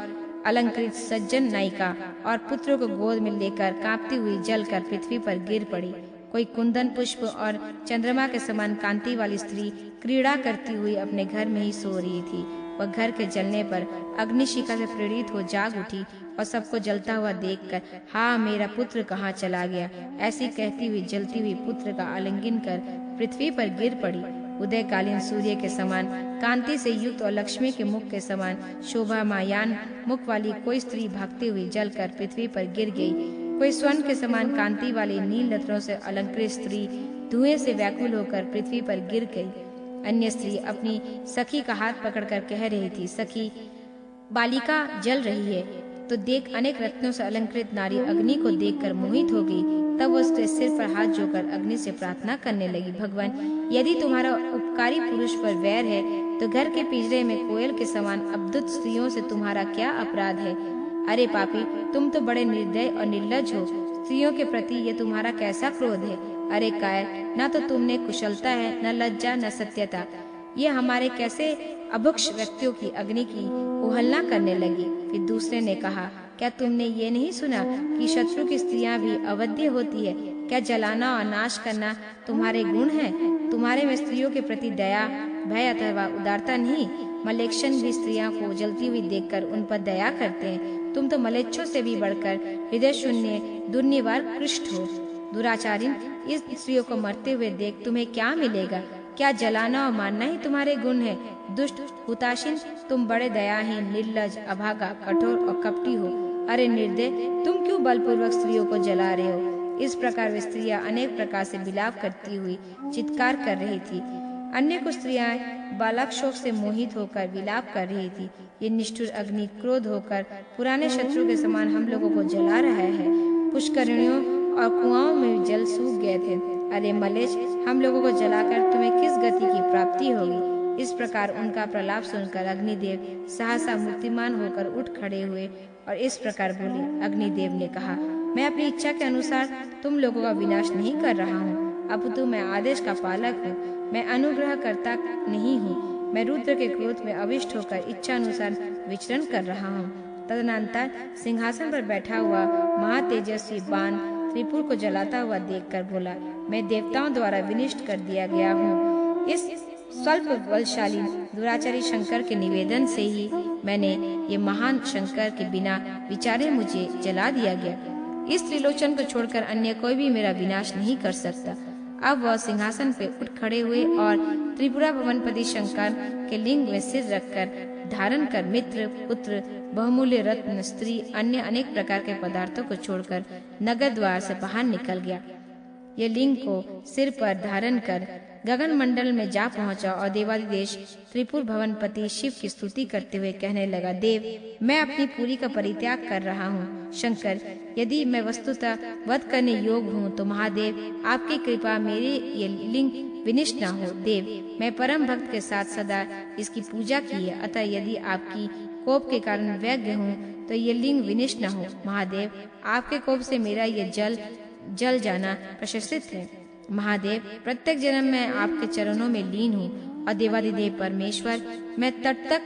अलंकृत सज्जन नायिका और पुत्रों को गोद में लेकर कांपती हुई जलकर पृथ्वी पर गिर पड़ी। कोई कुंदन पुष्प और चंद्रमा के समान कांति वाली स्त्री क्रीड़ा करती हुई अपने घर में ही सो रही थी। वह घर के जलने पर अग्निशिखा से प्रेरित हो जाग उठी और सबको जलता हुआ देखकर, हाँ मेरा पुत्र कहाँ चला गया, ऐसी कहती हुई जलती हुई पुत्र का आलिंगन कर पृथ्वी पर गिर पड़ी। उदयकालीन सूर्य के समान कांति से युक्त और लक्ष्मी के मुख के समान शोभामायान मुख वाली कोई स्त्री भागती हुई जलकर पृथ्वी पर गिर गई। कोई स्वर्ण के समान कांति वाली नील रत्नों से अलंकृत स्त्री धुएं से व्याकुल होकर पृथ्वी पर गिर गई। अन्य स्त्री अपनी सखी का हाथ पकड़कर कह रही थी, सखी बालिका जल रही है। तो देख अनेक रत्नों से अलंकृत नारी अग्नि को देखकर मोहित हो गई। तब वो उसके सिर पर हाथ जोड़कर अग्नि से प्रार्थना करने लगी, भगवान यदि तुम्हारा उपकारी पुरुष पर वैर है तो घर के पिंजरे में कोयल के समान अद्भुत स्त्रियों से तुम्हारा क्या अपराध है। अरे पापी, तुम तो बड़े निर्दय और निर्लज हो। स्त्रियों के प्रति ये तुम्हारा कैसा क्रोध है। अरे कायर, न तो तुमने कुशलता है, न लज्जा, न सत्यता। ये हमारे कैसे अभक्ष व्यक्तियों की अग्नि की उहलना करने लगी। फिर दूसरे ने कहा, क्या तुमने ये नहीं सुना कि शत्रु की स्त्रियां भी अवध्य होती है? क्या जलाना और नाश करना तुम्हारे गुण है? तुम्हारे में स्त्रियों के प्रति दया, भय अथवा उदारता नहीं। मलेच्छन भी स्त्रियों को जलती हुई देखकर उन पर दया करते हैं। तुम तो मलेच्छों से भी बढ़कर हृदय शून्य, दुर्निवार, कृष्ट हो। दुराचारिन, इस स्त्रियों को मरते हुए देख तुम्हें क्या मिलेगा? क्या जलाना और मारना ही तुम्हारे गुण है? दुष्ट, हुताशीन, तुम बड़े दयाहीन, निर्लज, अभागा, कठोर और कपटी हो। अरे निर्दय, तुम क्यों बलपूर्वक स्त्रियों को जला रहे हो? इस प्रकार वे स्त्रियां अनेक प्रकार से विलाप करती हुई चित्कार कर रही थी। अन्य कुछ स्त्रियां बालक शोक से मोहित होकर विलाप कर रही थी। ये निष्ठुर अग्नि क्रोध होकर पुराने शत्रु के समान हम लोगों को जला रहा है। पुष्करिणियों और कुआओं में जल सूख गए थे। अरे मलेच्छ, हम लोगों को जलाकर तुम्हें किस गति की प्राप्ति होगी? इस प्रकार उनका प्रलाप सुनकर अग्निदेव सहसा मूर्तिमान होकर उठ खड़े हुए और इस प्रकार बोले। अग्निदेव ने कहा, मैं अपनी इच्छा के अनुसार तुम लोगों का विनाश नहीं कर रहा हूँ, अपितु मैं आदेश का पालक हूँ। मैं अनुग्रह करता नहीं हूँ। मैं रुद्र के क्रोध में अविष्ट होकर इच्छा अनुसार विचरण कर रहा हूँ। तदनंतर सिंहासन पर बैठा हुआ महातेजस्वी बाण त्रिपुर को जलाता हुआ देखकर बोला, मैं देवताओं द्वारा विनिष्ट कर दिया गया हूँ। इस स्वल्प बलशाली दुराचारी शंकर के निवेदन से ही मैंने ये महान शंकर के बिना विचारे मुझे जला दिया गया। इस त्रिलोचन को छोड़कर अन्य कोई भी मेरा विनाश नहीं कर सकता। अब वह सिंहासन पे उठ खड़े हुए और त्रिपुरा भवनपति शंकर के लिंग में सिर रखकर धारण कर मित्र, पुत्र, बहुमूल्य रत्न, स्त्री, अन्य अनेक प्रकार के पदार्थों को छोड़कर नगर द्वार से बाहर निकल गया। ये लिंग को सिर पर धारण कर गगन मंडल में जा पहुंचा और देवादिदेश त्रिपुर भवनपति शिव की स्तुति करते हुए कहने लगा, देव, मैं अपनी पूरी का परित्याग कर रहा हूँ। शंकर, यदि मैं वस्तुतः वध करने योग्य हूँ तो महादेव आपकी कृपा मेरे ये लिंग विनिष्ट न हो। देव, मैं परम भक्त के साथ सदा इसकी पूजा की है, अतः यदि आपकी कोप के कारण व्यग्र हूँ तो ये लिंग विनिष्ट न हो। महादेव, आपके कोप से मेरा ये जल जाना प्रशंसित है। महादेव, प्रत्येक जन्म में आपके चरणों में लीन हूँ और देवादिदेव परमेश्वर, मैं तट तक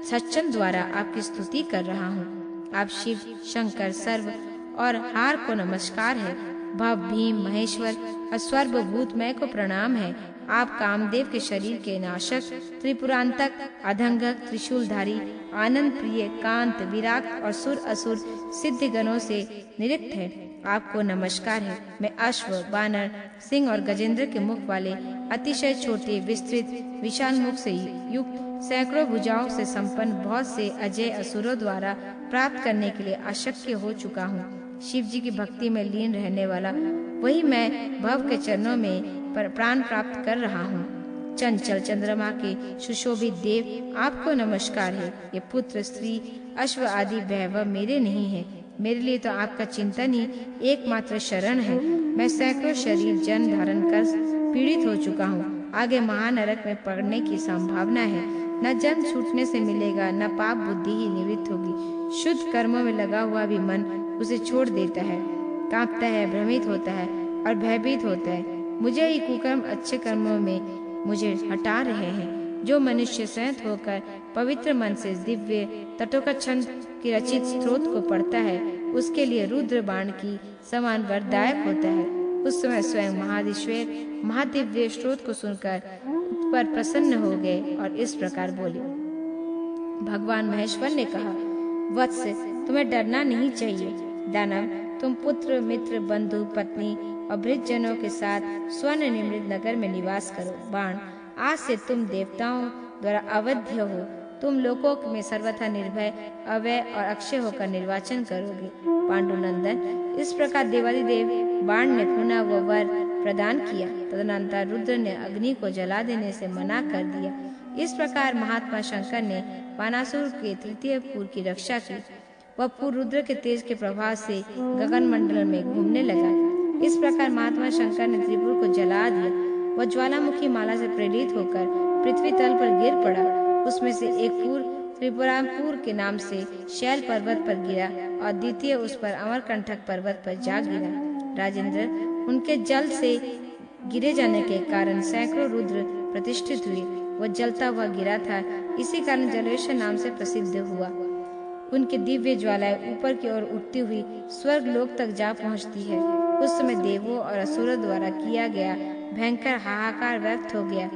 सच्चन द्वारा आपकी स्तुति कर रहा हूँ। आप शिव, शंकर, सर्व और हार को नमस्कार है। भव, भीम, महेश्वर और सर्वभूतमय को प्रणाम है। आप कामदेव के शरीर के नाशक, त्रिपुरांतक, अधंगक, त्रिशूलधारी, आनंद प्रिय, कांत, विराट और सुर असुर सिद्ध गणों से निरिक्त है। आपको नमस्कार है। मैं अश्व, बानर, सिंह और गजेंद्र के मुख वाले अतिशय छोटे, विस्तृत, विशाल मुख से युक्त, सैकड़ों भुजाओं से संपन्न बहुत से अजय असुरों द्वारा प्राप्त करने के लिए अशक्य हो चुका हूँ। शिव जी की भक्ति में लीन रहने वाला वही मैं भव के चरणों में प्राण प्राप्त कर रहा हूँ। चंचल चंद्रमा के सुशोभित देव, आपको नमस्कार है। ये पुत्र, स्त्री, अश्व आदि वैभव मेरे नहीं है। मेरे लिए तो आपका चिंतन ही एकमात्र शरण है। मैं सैकड़ों शरीर जन्म धारण कर पीड़ित हो चुका हूँ। आगे महानरक में पड़ने की संभावना है। न जन्म छूटने से मिलेगा, न पाप बुद्धि ही निवृत्त होगी। शुद्ध कर्मों में लगा हुआ भी मन उसे छोड़ देता है, कांपता है, भ्रमित होता है और भयभीत होता है। मुझे ही कुकर्म अच्छे कर्मों में मुझे हटा रहे हैं। जो मनुष्य संयत होकर पवित्र मन से दिव्य तटोकच्छंद की रचित स्त्रोत को पढ़ता है, उसके लिए रुद्र बाण की समान वरदायक होता है। उस समय स्वयं महादेश्वर महादिव्य स्रोत को सुनकर उस पर प्रसन्न हो गए और इस प्रकार बोले। भगवान महेश्वर ने कहा, वत्स, तुम्हें डरना नहीं चाहिए। दानव, तुम पुत्र, मित्र, बंधु, पत्नी और वृद्धजनों के साथ स्वर्ण निर्मित नगर में निवास करो। बाण, आज से तुम देवताओं द्वारा अवध्य हो। तुम लोकों में सर्वथा निर्भय, अवय और अक्षय होकर निर्वाचन करोगे। पांडुनंदन, इस प्रकार देवादिदेव बाण ने पुनः वह वर प्रदान किया। तदनंतर रुद्र ने अग्नि को जला देने से मना कर दिया। इस प्रकार महात्मा शंकर ने बाणासुर के तृतीय पुर की रक्षा की। वह पुर रुद्र के तेज के प्रभाव से गगन मंडल में घूमने लगा। इस प्रकार महात्मा शंकर ने त्रिपुर को जला दिया। वह ज्वालामुखी माला से प्रेरित होकर पृथ्वी तल पर गिर पड़ा। उसमें से एक पुर त्रिपुरापुर के नाम से शैल पर्वत पर गिरा और द्वितीय उस पर अमरकंटक पर्वत पर जा गिरा। राजेंद्र, उनके जल से गिरे जाने के कारण सैकड़ों रुद्र प्रतिष्ठित हुए। वह जलता हुआ गिरा था, इसी कारण जलेश्वर नाम से प्रसिद्ध हुआ। उनकी दिव्य ज्वालाएं ऊपर की ओर उठती हुई स्वर्ग लोक तक जा पहुंचती है। उस समय देवों और असुरों द्वारा किया गया भयंकर हाहाकार व्यक्त हो गया।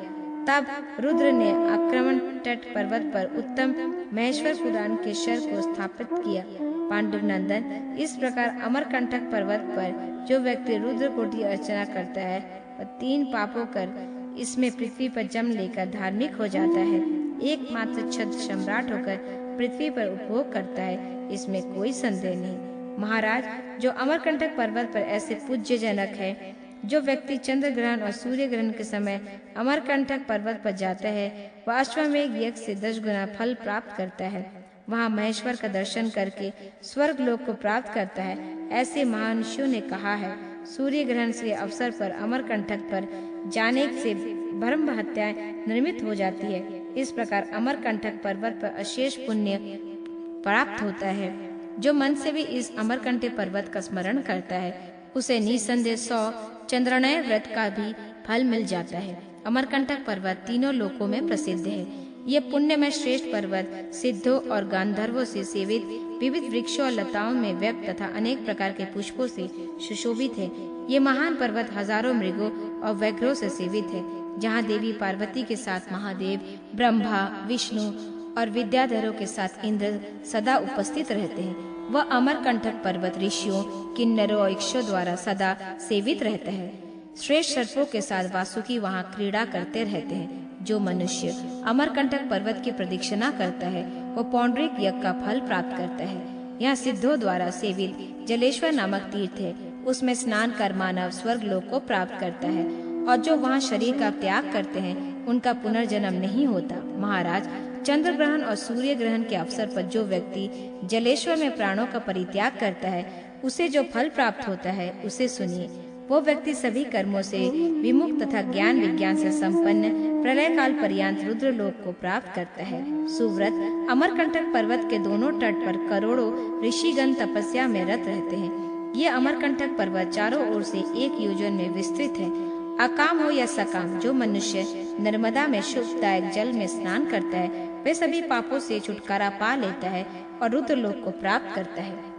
तब रुद्र ने आक्रमण तट पर्वत पर उत्तम महेश्वर पुराण के शर को स्थापित किया। पांडुनंदन, इस प्रकार अमरकंटक पर्वत पर जो व्यक्ति रुद्र कोटि अर्चना करता है वह 3 पापों कर इसमें पृथ्वी पर जन्म लेकर धार्मिक हो जाता है। एकमात्र छत्र सम्राट होकर पृथ्वी पर उपभोग करता है, इसमें कोई संदेह नहीं। महाराज, जो अमरकंटक पर्वत पर ऐसे पूज्य जनक है, जो व्यक्ति चंद्र ग्रहण और सूर्य ग्रहण के समय अमरकंटक पर्वत पर जाता है वह अश्वमेघ यज्ञ से 10 गुना फल प्राप्त करता है। वहाँ महेश्वर का दर्शन करके स्वर्ग लोक को प्राप्त करता है। ऐसे महानुष्यों ने कहा है, सूर्य ग्रहण के अवसर पर अमरकंटक पर जाने से ब्रह्म हत्याएं निर्मित हो जाती है। इस प्रकार अमरकंटक पर्वत पर अशेष पुण्य प्राप्त होता है। जो मन से भी इस अमरकंटक पर्वत का स्मरण करता है उसे निसंदेह 100 चंद्रनय व्रत का भी फल मिल जाता है। अमरकंटक पर्वत तीनों लोकों में प्रसिद्ध है। ये पुण्य में श्रेष्ठ पर्वत सिद्धों और गांधर्वों से सेवित विविध वृक्षों और लताओं में व्यक्त तथा अनेक प्रकार के पुष्पों से सुशोभित है। ये महान पर्वत हजारों मृगों और व्याघ्रों से सेवित है, जहाँ देवी पार्वती के साथ महादेव, ब्रह्मा, विष्णु और विद्याधरों के साथ इंद्र सदा उपस्थित रहते हैं। वह अमरकंटक पर्वत ऋषियों, किन्नरों और यक्षों द्वारा सदा सेवित रहता है। श्रेष्ठ सर्पों के साथ वासुकी वहाँ क्रीड़ा करते रहते हैं। जो मनुष्य अमरकंटक पर्वत की प्रदक्षिणा करता है वो पौंड्रिक यज्ञ का फल प्राप्त करता है। यहाँ सिद्धों द्वारा सेवित जलेश्वर नामक तीर्थ है, उसमें स्नान कर मानव स्वर्ग लोक को प्राप्त करता है। और जो वहाँ शरीर का त्याग करते हैं उनका पुनर्जन्म नहीं होता। महाराज, चंद्र ग्रहण और सूर्य ग्रहण के अवसर पर जो व्यक्ति जलेश्वर में प्राणों का परित्याग करता है उसे जो फल प्राप्त होता है उसे सुनिए। वो व्यक्ति सभी कर्मों से विमुक्त तथा ज्ञान विज्ञान से संपन्न प्रलय काल पर्यंत रुद्र लोक को प्राप्त करता है। सुव्रत, अमरकंटक पर्वत के दोनों तट पर करोड़ों ऋषिगण तपस्या में रत रहते हैं। ये अमरकंटक पर्वत चारों ओर से 1 योजन में विस्तृत है। अकाम हो या सकाम, जो मनुष्य नर्मदा में शुभदायक जल में स्नान करता है वे सभी पापों से छुटकारा पा लेता है और रुद्र लोक को प्राप्त करता है।